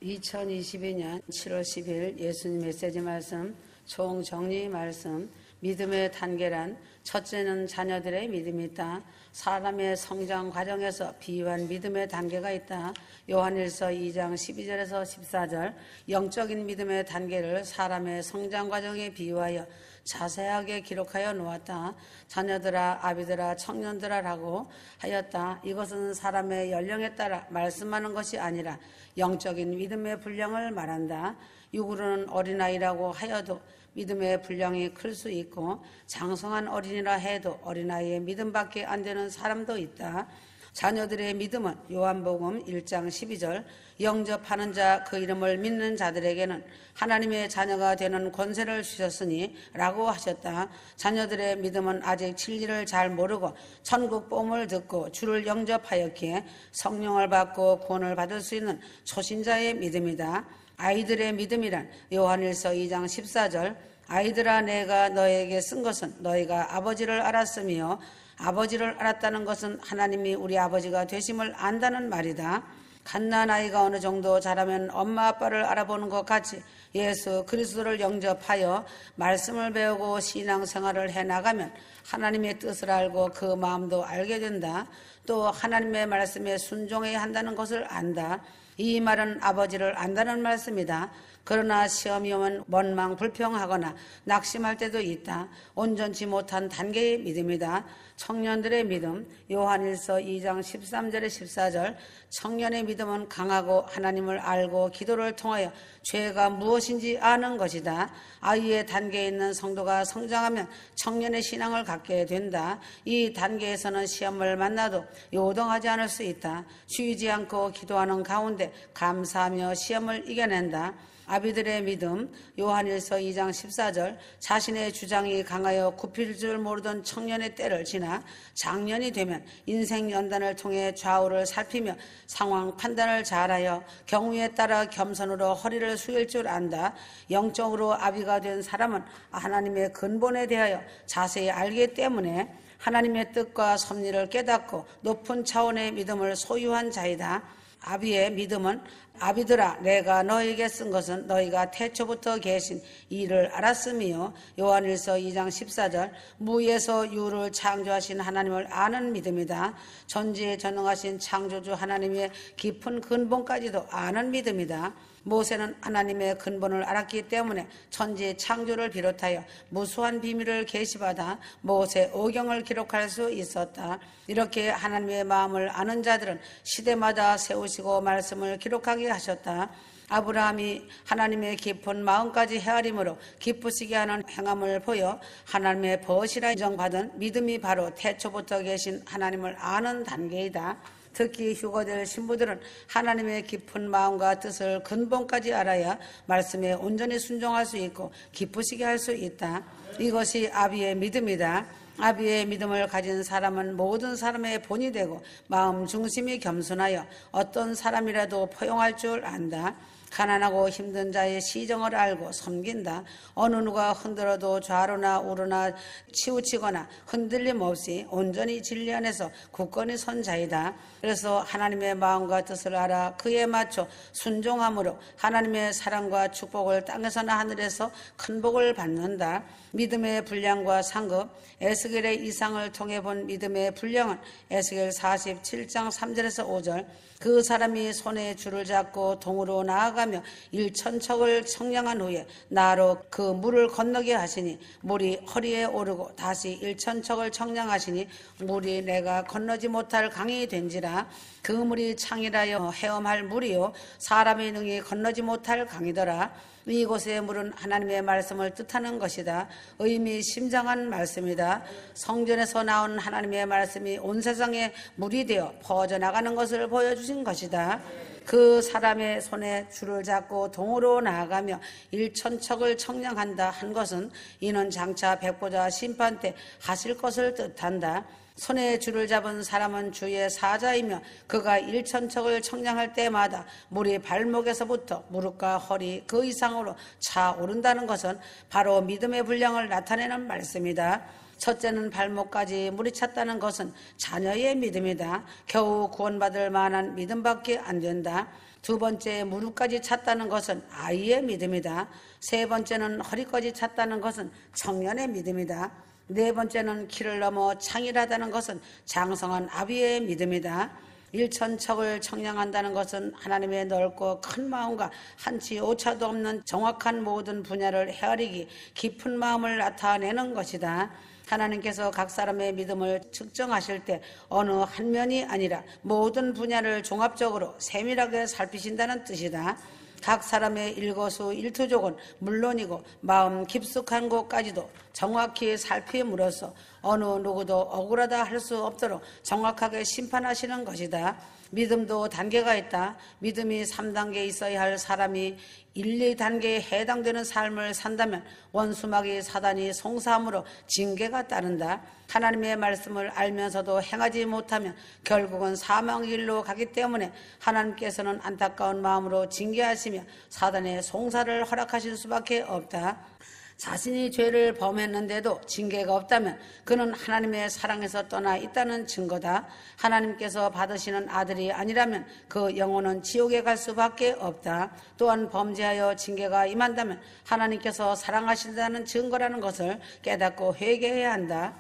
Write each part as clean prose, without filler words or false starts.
2022년 7월 10일 예수님 메시지 말씀, 총정리 말씀, 믿음의 단계란 첫째는 자녀들의 믿음이 있다. 사람의 성장 과정에서 비유한 믿음의 단계가 있다. 요한일서 2장 12절에서 14절 영적인 믿음의 단계를 사람의 성장 과정에 비유하여 자세하게 기록하여 놓았다. 자녀들아, 아비들아, 청년들아 라고 하였다. 이것은 사람의 연령에 따라 말씀하는 것이 아니라 영적인 믿음의 분량을 말한다. 육으로는 어린아이라고 하여도 믿음의 분량이 클 수 있고 장성한 어린이라 해도 어린아이의 믿음밖에 안 되는 사람도 있다. 자녀들의 믿음은 요한복음 1장 12절 영접하는 자 그 이름을 믿는 자들에게는 하나님의 자녀가 되는 권세를 주셨으니 라고 하셨다. 자녀들의 믿음은 아직 진리를 잘 모르고 천국 복음을 듣고 주를 영접하였기에 성령을 받고 구원을 받을 수 있는 초신자의 믿음이다. 아이들의 믿음이란 요한일서 2장 14절 아이들아 내가 너에게 쓴 것은 너희가 아버지를 알았으며 아버지를 알았다는 것은 하나님이 우리 아버지가 되심을 안다는 말이다. 갓난아이가 어느 정도 자라면 엄마 아빠를 알아보는 것 같이 예수 그리스도를 영접하여 말씀을 배우고 신앙생활을 해나가면 하나님의 뜻을 알고 그 마음도 알게 된다. 또 하나님의 말씀에 순종해야 한다는 것을 안다. 이 말은 아버지를 안다는 말씀이다. 그러나 시험이 오면 원망 불평하거나 낙심할 때도 있다. 온전치 못한 단계의 믿음이다. 청년들의 믿음 요한일서 2장 13절에 14절 청년의 믿음은 강하고 하나님을 알고 기도를 통하여 죄가 무엇인지 아는 것이다. 아이의 단계에 있는 성도가 성장하면 청년의 신앙을 갖게 된다. 이 단계에서는 시험을 만나도 요동하지 않을 수 있다. 쉬지 않고 기도하는 가운데 감사하며 시험을 이겨낸다. 아비들의 믿음 요한일서 2장 14절 자신의 주장이 강하여 굽힐 줄 모르던 청년의 때를 지나 장년이 되면 인생 연단을 통해 좌우를 살피며 상황 판단을 잘하여 경우에 따라 겸손으로 허리를 숙일 줄 안다. 영적으로 아비가 된 사람은 하나님의 근본에 대하여 자세히 알기 때문에 하나님의 뜻과 섭리를 깨닫고 높은 차원의 믿음을 소유한 자이다. 아비의 믿음은 아비들아 내가 너에게 쓴 것은 너희가 태초부터 계신 이를 알았으며 요한일서 2장 14절 무에서 유를 창조하신 하나님을 아는 믿음이다. 전지에 전능하신 창조주 하나님의 깊은 근본까지도 아는 믿음이다. 모세는 하나님의 근본을 알았기 때문에 천지의 창조를 비롯하여 무수한 비밀을 계시받아 모세 오경을 기록할 수 있었다. 이렇게 하나님의 마음을 아는 자들은 시대마다 세우시고 말씀을 기록하게 하셨다. 아브라함이 하나님의 깊은 마음까지 헤아림으로 기쁘시게 하는 행함을 보여 하나님의 벗이라 인정받은 믿음이 바로 태초부터 계신 하나님을 아는 단계이다. 특히 휴거될 신부들은 하나님의 깊은 마음과 뜻을 근본까지 알아야 말씀에 온전히 순종할 수 있고 기쁘시게 할 수 있다. 이것이 아비의 믿음이다. 아비의 믿음을 가진 사람은 모든 사람의 본이 되고 마음 중심이 겸손하여 어떤 사람이라도 포용할 줄 안다. 가난하고 힘든 자의 시정을 알고 섬긴다. 어느 누가 흔들어도 좌로나 우로나 치우치거나 흔들림 없이 온전히 진리 안에서 굳건히 선 자이다. 그래서 하나님의 마음과 뜻을 알아 그에 맞춰 순종함으로 하나님의 사랑과 축복을 땅에서나 하늘에서 큰 복을 받는다. 믿음의 분량과 상급 에스겔의 이상을 통해 본 믿음의 분량은 에스겔 47장 3절에서 5절 그 사람이 손에 줄을 잡고 동으로 나아가며 일천척을 청량한 후에 나로 그 물을 건너게 하시니 물이 허리에 오르고 다시 일천척을 청량하시니 물이 내가 건너지 못할 강이 된지라. 그 물이 창이라여 헤엄할 물이요 사람의 능히 건너지 못할 강이더라. 이곳의 물은 하나님의 말씀을 뜻하는 것이다. 의미심장한 말씀이다. 성전에서 나온 하나님의 말씀이 온 세상에 물이 되어 퍼져나가는 것을 보여주신 것이다. 그 사람의 손에 줄을 잡고 동으로 나아가며 일천척을 청량한다 한 것은 이는 장차 백보자 심판 때 하실 것을 뜻한다. 손에 줄을 잡은 사람은 주의 사자이며 그가 일천척을 청량할 때마다 물이 발목에서부터 무릎과 허리 그 이상으로 차오른다는 것은 바로 믿음의 분량을 나타내는 말씀이다. 첫째는 발목까지 물이 찼다는 것은 자녀의 믿음이다. 겨우 구원받을 만한 믿음밖에 안 된다. 두 번째, 무릎까지 찼다는 것은 아이의 믿음이다. 세 번째는 허리까지 찼다는 것은 청년의 믿음이다. 네 번째는 키를 넘어 창일하다는 것은 장성한 아비의 믿음이다. 일천척을 청량한다는 것은 하나님의 넓고 큰 마음과 한치 오차도 없는 정확한 모든 분야를 헤아리기 깊은 마음을 나타내는 것이다. 하나님께서 각 사람의 믿음을 측정하실 때 어느 한 면이 아니라 모든 분야를 종합적으로 세밀하게 살피신다는 뜻이다. 각 사람의 일거수일투족은 물론이고 마음 깊숙한 곳까지도 정확히 살핌으로써 어느 누구도 억울하다 할 수 없도록 정확하게 심판하시는 것이다. 믿음도 단계가 있다. 믿음이 3단계 있어야 할 사람이 1, 2단계에 해당되는 삶을 산다면 원수마귀 사단이 송사함으로 징계가 따른다. 하나님의 말씀을 알면서도 행하지 못하면 결국은 사망의 길로 가기 때문에 하나님께서는 안타까운 마음으로 징계하시며 사단의 송사를 허락하실 수밖에 없다. 자신이 죄를 범했는데도 징계가 없다면 그는 하나님의 사랑에서 떠나 있다는 증거다. 하나님께서 받으시는 아들이 아니라면 그 영혼은 지옥에 갈 수밖에 없다. 또한 범죄하여 징계가 임한다면 하나님께서 사랑하신다는 증거라는 것을 깨닫고 회개해야 한다.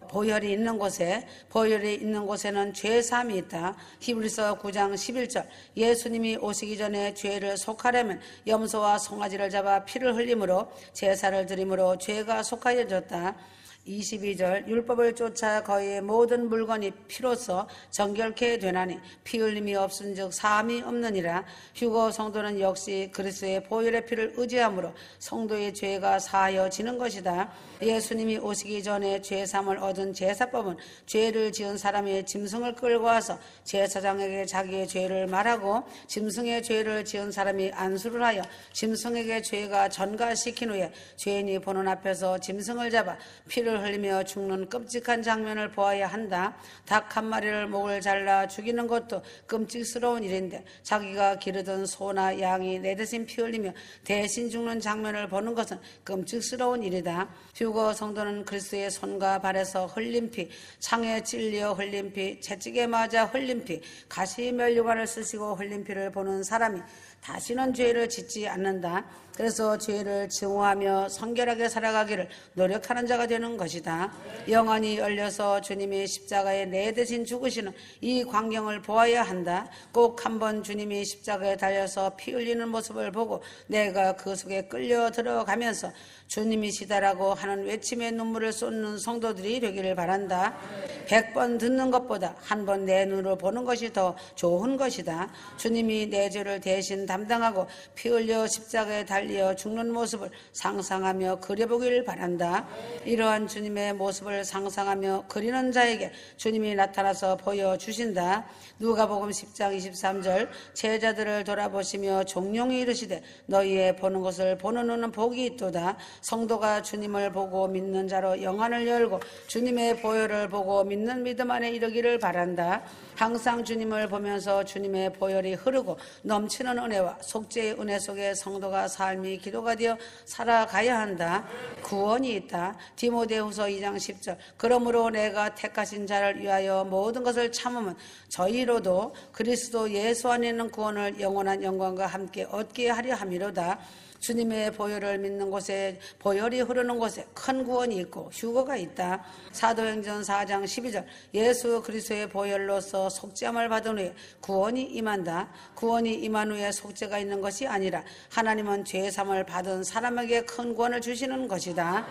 보혈이 있는 곳에는 죄사함이 있다. 히브리서 9장 11절 예수님이 오시기 전에 죄를 속하려면 염소와 송아지를 잡아 피를 흘림으로 제사를 드림으로 죄가 속하여졌다. 22절 율법을 쫓아 거의 모든 물건이 피로써 정결케 되나니 피 흘림이 없은즉 사함이 없느니라. 휴거 성도는 역시 그리스도의 보혈의 피를 의지함으로 성도의 죄가 사하여지는 것이다. 예수님이 오시기 전에 죄사함을 얻은 제사법은 죄를 지은 사람의 짐승을 끌고 와서 제사장에게 자기의 죄를 말하고 짐승의 죄를 지은 사람이 안수를 하여 짐승에게 죄가 전가시킨 후에 죄인이 보는 앞에서 짐승을 잡아 피를 흘리며 죽는 끔찍한 장면을 보아야 한다. 닭 한 마리를 목을 잘라 죽이는 것도 끔찍스러운 일인데 자기가 기르던 소나 양이 내 대신 피 흘리며 대신 죽는 장면을 보는 것은 끔찍스러운 일이다. 휴거 성도는 그리스도의 손과 발에서 흘린 피, 창에 찔려 흘린 피, 채찍에 맞아 흘린 피, 가시 면류관을 쓰시고 흘린 피를 보는 사람이 다시는 죄를 짓지 않는다. 그래서 죄를 증오하며 성결하게 살아가기를 노력하는 자가 되는 것이다. 영안이 열려서 주님이 십자가에 내 대신 죽으시는 이 광경을 보아야 한다. 꼭 한번 주님이 십자가에 달려서 피 흘리는 모습을 보고 내가 그 속에 끌려 들어가면서 주님이시다라고 하는 외침의 눈물을 쏟는 성도들이 되기를 바란다. 100번 듣는 것보다 한 번 내 눈으로 보는 것이 더 좋은 것이다. 주님이 내 죄를 대신 담당하고 피 흘려 십자가에 달려 죽는 모습을 상상하며 그려보기를 바란다. 이러한 주님의 모습을 상상하며 그리는 자에게 주님이 나타나서 보여주신다. 누가복음 10장 23절 제자들을 돌아보시며 종용이 이르시되 너희의 보는 것을 보는 눈은 복이 있도다. 성도가 주님을 보고 믿는 자로 영안을 열고 주님의 보혈을 보고 믿는 믿음 안에 이르기를 바란다. 항상 주님을 보면서 주님의 보혈이 흐르고 넘치는 은혜와 속죄의 은혜 속에 성도가 삶이 기도가 되어 살아가야 한다. 구원이 있다. 디모데후서 2장 10절 그러므로 내가 택하신 자를 위하여 모든 것을 참으면 저희로도 그리스도 예수 안에 있는 구원을 영원한 영광과 함께 얻게 하려 함이로다. 주님의 보혈을 믿는 곳에 보혈이 흐르는 곳에 큰 구원이 있고 휴거가 있다. 사도행전 4장 12절 예수 그리스도의 보혈로서 속죄함을 받은 후에 구원이 임한다. 구원이 임한 후에 속죄가 있는 것이 아니라 하나님은 죄사함을 받은 사람에게 큰 구원을 주시는 것이다.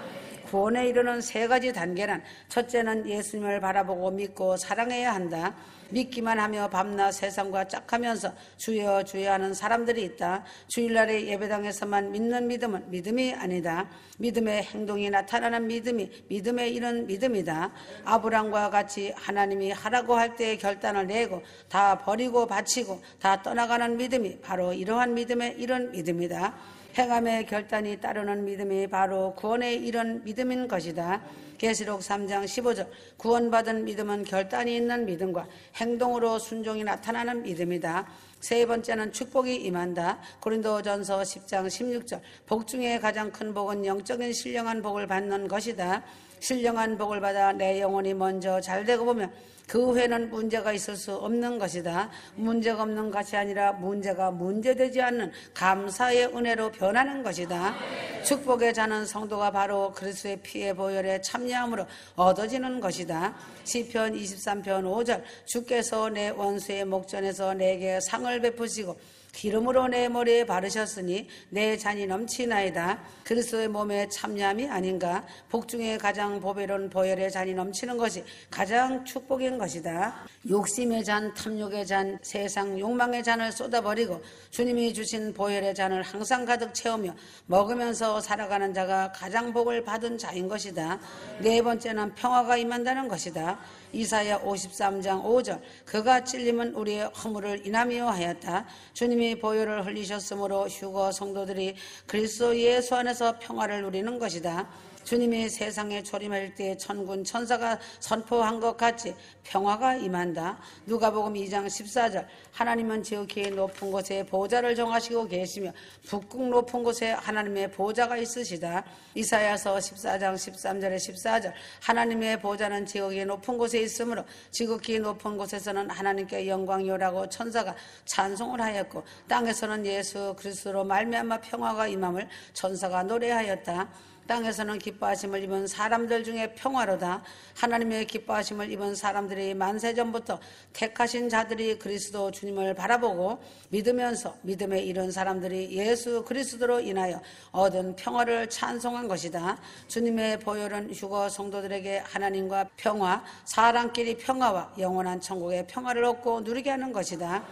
구원에 이르는 세 가지 단계란 첫째는 예수님을 바라보고 믿고 사랑해야 한다. 믿기만 하며 밤낮 세상과 짝하면서 주여 주여 하는 사람들이 있다. 주일날에 예배당에서만 믿는 믿음은 믿음이 아니다. 믿음의 행동이 나타나는 믿음이 믿음의 이런 믿음이다. 아브람과 같이 하나님이 하라고 할 때의 결단을 내고 다 버리고 바치고 다 떠나가는 믿음이 바로 이러한 믿음의 이런 믿음이다. 행함의 결단이 따르는 믿음이 바로 구원의 이런 믿음인 것이다. 계시록 3장 15절 구원받은 믿음은 결단이 있는 믿음과 행동으로 순종이 나타나는 믿음이다. 세 번째는 축복이 임한다. 고린도전서 10장 16절 복 중에 가장 큰 복은 영적인 신령한 복을 받는 것이다. 신령한 복을 받아 내 영혼이 먼저 잘되고 보면 그 후에는 문제가 있을 수 없는 것이다. 문제가 없는 것이 아니라 문제가 문제되지 않는 감사의 은혜로 변하는 것이다. 축복의 자는 성도가 바로 그리스도의 피의 보혈에 참여함으로 얻어지는 것이다. 시편 23편 5절 주께서 내 원수의 목전에서 내게 상을 베푸시고 기름으로 내 머리에 바르셨으니 내 잔이 넘치나이다. 그리스도의 몸에 참여함이 아닌가. 복 중에 가장 보배로운 보혈의 잔이 넘치는 것이 가장 축복인 것이다. 욕심의 잔, 탐욕의 잔, 세상 욕망의 잔을 쏟아버리고 주님이 주신 보혈의 잔을 항상 가득 채우며 먹으면서 살아가는 자가 가장 복을 받은 자인 것이다. 네 번째는 평화가 임한다는 것이다. 이사야 53장 5절 그가 찔림은 우리의 허물을 인하며 하였다. 주님이 보혈을 흘리셨으므로 휴거 성도들이 그리스도 예수 안에서 평화를 누리는 것이다. 주님이 세상에 초림할 때 천군 천사가 선포한 것 같이 평화가 임한다. 누가복음 2장 14절 하나님은 지극히 높은 곳에 보좌를 정하시고 계시며 북극 높은 곳에 하나님의 보좌가 있으시다. 이사야서 14장 13절에 14절 하나님의 보좌는 지극히 높은 곳에 있으므로 지극히 높은 곳에서는 하나님께 영광이오라고 천사가 찬송을 하였고 땅에서는 예수 그리스도로 말미암아 평화가 임함을 천사가 노래하였다. 땅에서는 기뻐하심을 입은 사람들 중에 평화로다. 하나님의 기뻐하심을 입은 사람들이 만세전부터 택하신 자들이 그리스도 주님을 바라보고 믿으면서 믿음에 이른 사람들이 예수 그리스도로 인하여 얻은 평화를 찬송한 것이다. 주님의 보혈은 휴거 성도들에게 하나님과 평화, 사람끼리 평화와 영원한 천국의 평화를 얻고 누리게 하는 것이다.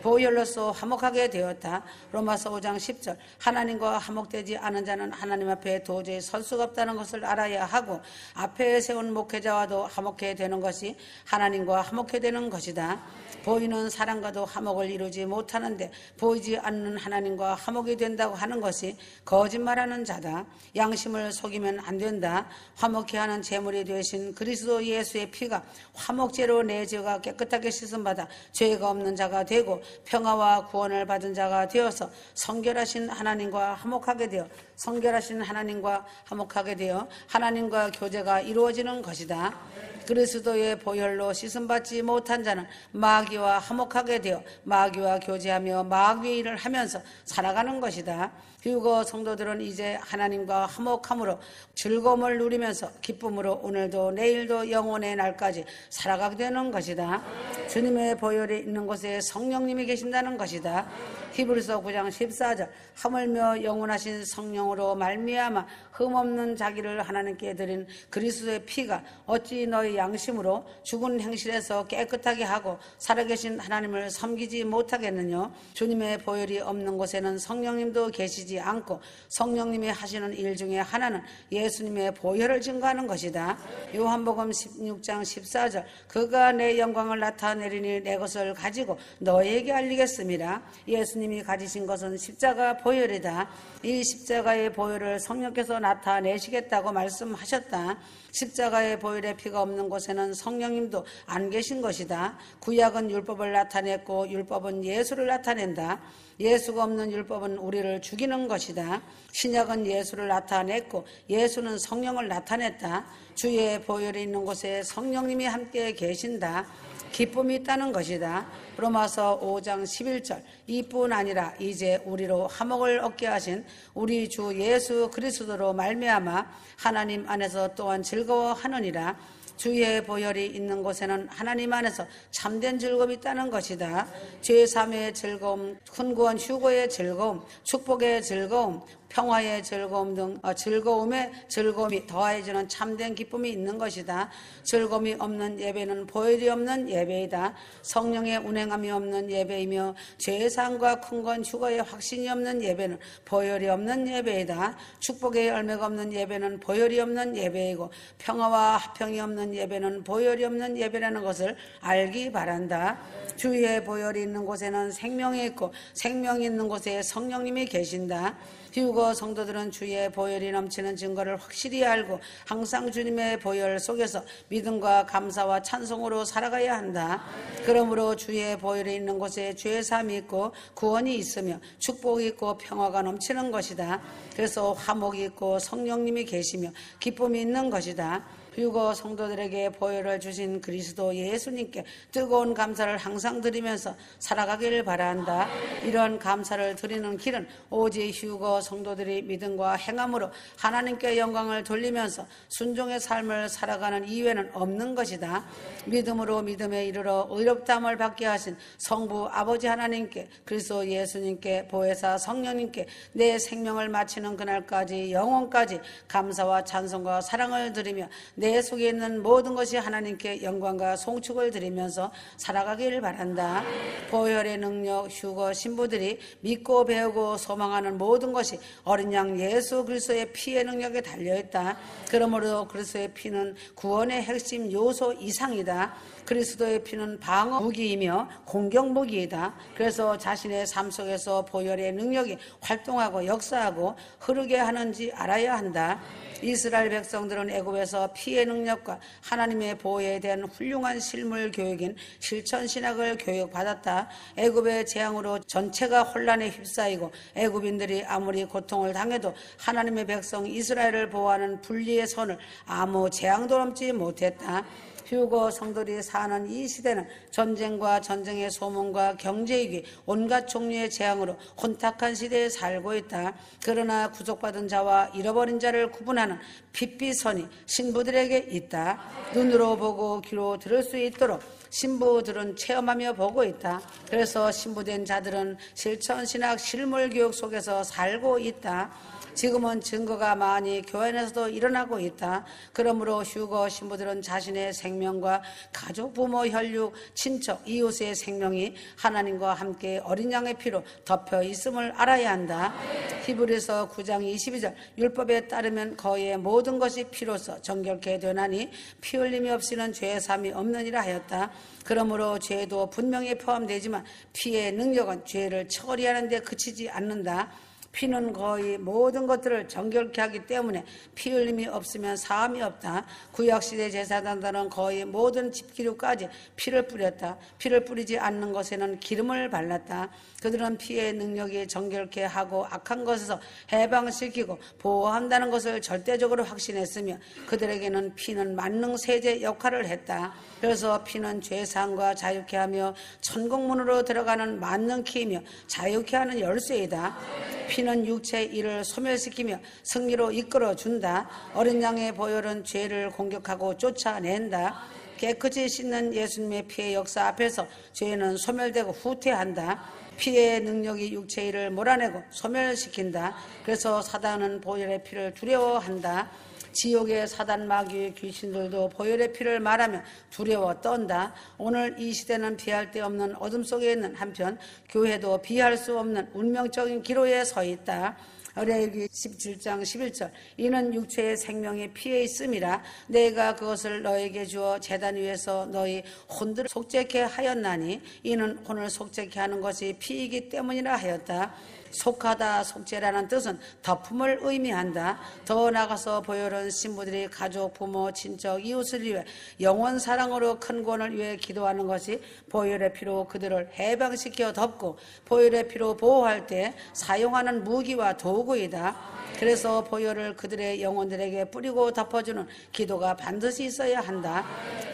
보혈로서 화목하게 되었다. 로마서 5장 10절 하나님과 화목되지 않은 자는 하나님 앞에 도저히 설 수가 없다는 것을 알아야 하고 앞에 세운 목회자와도 화목해 되는 것이 하나님과 화목해 되는 것이다. 보이는 사람과도 화목을 이루지 못하는데 보이지 않는 하나님과 화목이 된다고 하는 것이 거짓말하는 자다. 양심을 속이면 안 된다. 화목케 하는 제물이 되신 그리스도 예수의 피가 화목제로 내 죄가 깨끗하게 씻음받아 죄가 없는 자가 되고 평화와 구원을 받은 자가 되어서 성결하신 하나님과 화목하게 되어 하나님과 교제가 이루어지는 것이다. 그리스도의 보혈로 씻음받지 못한 자는 마귀와 화목하게 되어 마귀와 교제하며 마귀의 일을 하면서 살아가는 것이다. 휴거 성도들은 이제 하나님과 화목함으로 즐거움을 누리면서 기쁨으로 오늘도 내일도 영원의 날까지 살아가게 되는 것이다. 주님의 보혈이 있는 곳에 성령님이 계신다는 것이다. 히브리서 9장 14절 하물며 영원하신 성령으로 말미암아 흠없는 자기를 하나님께 드린 그리스도의 피가 어찌 너희 양심으로 죽은 행실에서 깨끗하게 하고 살아계신 하나님을 섬기지 못하겠느냐. 주님의 보혈이 없는 곳에는 성령님도 계시지 않고 성령님이 하시는 일 중에 하나는 예수님의 보혈을 증거하는 것이다. 요한복음 16장 14절 그가 내 영광을 나타내리니 내 것을 가지고 너에게 알리겠습니다. 예수님이 가지신 것은 십자가 보혈이다. 이 십자가의 보혈을 성령께서 나타내시겠다고 말씀하셨다. 십자가의 보혈의 피가 없는 곳에는 성령님도 안 계신 것이다. 구약은 율법을 나타냈고 율법은 예수를 나타낸다. 예수가 없는 율법은 우리를 죽이는 것이다. 신약은 예수를 나타냈고 예수는 성령을 나타냈다. 주의 보혈이 있는 곳에 성령님이 함께 계신다. 기쁨이 있다는 것이다. 로마서 5장 11절 이뿐 아니라 이제 우리로 화목을 얻게 하신 우리 주 예수 그리스도로 말미암아 하나님 안에서 또한 즐거워하느니라. 주의 보혈이 있는 곳에는 하나님 안에서 참된 즐거움이 있다는 것이다. 죄사함의 즐거움, 훈구원 휴거의 즐거움, 축복의 즐거움, 평화의 즐거움 등 즐거움의 즐거움이 더해지는 참된 기쁨이 있는 것이다. 즐거움이 없는 예배는 보혈이 없는 예배이다. 성령의 운행함이 없는 예배이며 죄사함과 큰건 휴거의 확신이 없는 예배는 보혈이 없는 예배이다. 축복의 열매가 없는 예배는 보혈이 없는 예배이고 평화와 화평이 없는 없는 예배는 보혈이 없는 예배라는 것을 알기 바란다. 주의 보혈이 있는 곳에는 생명이 있고 생명이 있는 곳에 성령님이 계신다. 휴거 성도들은 주의 보혈이 넘치는 증거를 확실히 알고 항상 주님의 보혈 속에서 믿음과 감사와 찬송으로 살아가야 한다. 그러므로 주의 보혈이 있는 곳에 죄 사함이 있고 구원이 있으며 축복이 있고 평화가 넘치는 것이다. 그래서 화목이 있고 성령님이 계시며 기쁨이 있는 것이다. 휴거 성도들에게 보혈을 주신 그리스도 예수님께 뜨거운 감사를 항상 드리면서 살아가기를 바란다. 이런 감사를 드리는 길은 오직 휴거 성도들이 믿음과 행함으로 하나님께 영광을 돌리면서 순종의 삶을 살아가는 이외에는 없는 것이다. 믿음으로 믿음에 이르러 의롭다함을 받게 하신 성부 아버지 하나님께 그리스도 예수님께 보혜사 성령님께 내 생명을 마치는 그날까지 영원까지 감사와 찬송과 사랑을 드리며 내 속에 있는 모든 것이 하나님께 영광과 송축을 드리면서 살아가기를 바란다. 보혈의 능력 휴거 신부들이 믿고 배우고 소망하는 모든 것이 어린 양 예수 그리스도의 피의 능력에 달려있다. 그러므로 그리스도의 피는 구원의 핵심 요소 이상이다. 그리스도의 피는 방어 무기이며 공격 무기이다. 그래서 자신의 삶 속에서 보혈의 능력이 활동하고 역사하고 흐르게 하는지 알아야 한다. 이스라엘 백성들은 애굽에서 피의 능력과 하나님의 보호에 대한 훌륭한 실물 교육인 실천 신학을 교육받았다. 애굽의 재앙으로 전체가 혼란에 휩싸이고 애굽인들이 아무리 고통을 당해도 하나님의 백성 이스라엘을 보호하는 분리의 선을 아무 재앙도 넘지 못했다. 휴거 성도들이 사는 이 시대는 전쟁과 전쟁의 소문과 경제위기 온갖 종류의 재앙으로 혼탁한 시대에 살고 있다. 그러나 구속받은 자와 잃어버린 자를 구분하는 빛비선이 신부들에게 있다. 눈으로 보고 귀로 들을 수 있도록 신부들은 체험하며 보고 있다. 그래서 신부된 자들은 실천신학 실물교육 속에서 살고 있다. 지금은 증거가 많이 교회 안에서도 일어나고 있다. 그러므로 휴거 신부들은 자신의 생명과 가족, 부모, 혈육, 친척, 이웃의 생명이 하나님과 함께 어린 양의 피로 덮여 있음을 알아야 한다. 히브리서 9장 22절 율법에 따르면 거의 모든 것이 피로써 정결케 되나니 피 흘림이 없이는 죄 사함이 없느니라 하였다. 그러므로 죄도 분명히 포함되지만 피의 능력은 죄를 처리하는 데 그치지 않는다. 피는 거의 모든 것들을 정결케 하기 때문에 피 흘림이 없으면 사함이 없다. 구약시대 제사장들은 거의 모든 집기류까지 피를 뿌렸다. 피를 뿌리지 않는 것에는 기름을 발랐다. 그들은 피의 능력이 정결케 하고 악한 것에서 해방시키고 보호한다는 것을 절대적으로 확신했으며 그들에게는 피는 만능 세제 역할을 했다. 그래서 피는 죄사함과 자유케 하며 천국문으로 들어가는 만능 키이며 자유케 하는 열쇠이다. 피는 육체의 일을 소멸시키며 승리로 이끌어준다. 어린 양의 보혈은 죄를 공격하고 쫓아낸다. 깨끗이 씻는 예수님의 피의 역사 앞에서 죄는 소멸되고 후퇴한다. 피의 능력이 육체의 일을 몰아내고 소멸시킨다. 그래서 사단은 보혈의 피를 두려워한다. 지옥의 사단 마귀의 귀신들도 보혈의 피를 말하며 두려워 떤다. 오늘 이 시대는 피할 데 없는 어둠 속에 있는 한편 교회도 피할 수 없는 운명적인 기로에 서 있다. 레위기 17장 11절 이는 육체의 생명이 피에 있음이라 내가 그것을 너에게 주어 제단 위에서 너희 혼들을 속죄케 하였나니 이는 혼을 속죄케 하는 것이 피이기 때문이라 하였다. 속하다, 속죄라는 뜻은 덮음을 의미한다. 더 나아가서 보혈은 신부들이 가족, 부모, 친척, 이웃을 위해 영원 사랑으로 큰 구원을 위해 기도하는 것이 보혈의 피로 그들을 해방시켜 덮고 보혈의 피로 보호할 때 사용하는 무기와 도구이다. 그래서 보혈을 그들의 영혼들에게 뿌리고 덮어주는 기도가 반드시 있어야 한다.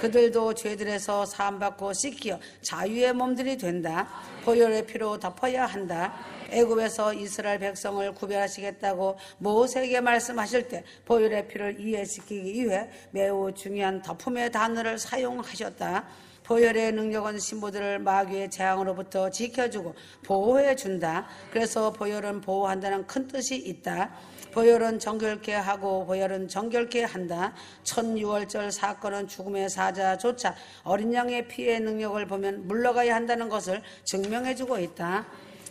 그들도 죄들에서 사함받고 씻겨 자유의 몸들이 된다. 보혈의 피로 덮어야 한다. 애굽에서 이스라엘 백성을 구별하시겠다고 모세에게 말씀하실 때 보혈의 피를 이해시키기 위해 매우 중요한 덮음의 단어를 사용하셨다. 보혈의 능력은 신부들을 마귀의 재앙으로부터 지켜주고 보호해준다. 그래서 보혈은 보호한다는 큰 뜻이 있다. 보혈은 정결케 하고 보혈은 정결케 한다. 천유월절 사건은 죽음의 사자조차 어린 양의 피의 능력을 보면 물러가야 한다는 것을 증명해주고 있다.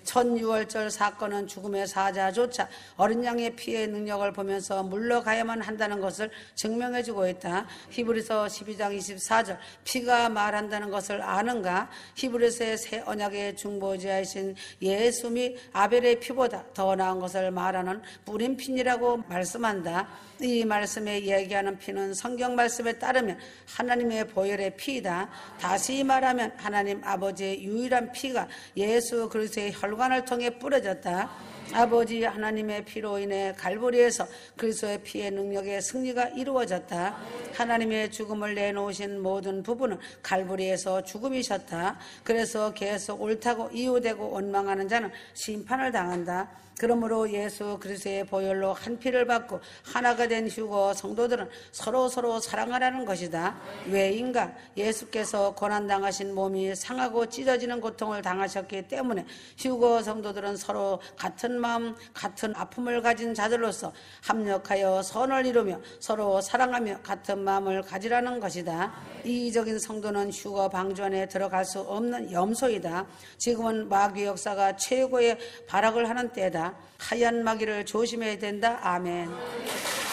천유월절 사건은 죽음의 사자조차 어린 양의 피의 능력을 보면서 물러가야만 한다는 것을 증명해주고 있다. 히브리서 12장 24절 피가 말한다는 것을 아는가? 히브리서의 새 언약의 중보자이신 예수 및 아벨의 피보다 더 나은 것을 말하는 뿌린 피니라고 말씀한다. 이 말씀에 얘기하는 피는 성경 말씀에 따르면 하나님의 보혈의 피이다. 다시 말하면 하나님 아버지의 유일한 피가 예수 그리스도의 혈관을 통해 뿌려졌다. 아버지 하나님의 피로 인해 갈보리에서 그리스도의 피의 능력의 승리가 이루어졌다. 하나님의 죽음을 내놓으신 모든 부분은 갈보리에서 죽음이셨다. 그래서 계속 옳다고 이유되고 원망하는 자는 심판을 당한다. 그러므로 예수 그리스도의 보혈로 한 피를 받고 하나가 된 휴거 성도들은 서로 사랑하라는 것이다. 왜인가? 예수께서 고난당하신 몸이 상하고 찢어지는 고통을 당하셨기 때문에 휴거 성도들은 서로 같은 마음, 같은 아픔을 가진 자들로서 합력하여 선을 이루며 서로 사랑하며 같은 마음을 가지라는 것이다. 이기적인 성도는 휴거 방주 안에 들어갈 수 없는 염소이다. 지금은 마귀 역사가 최고의 발악을 하는 때다. 하얀 마귀를 조심해야 된다. 아멘.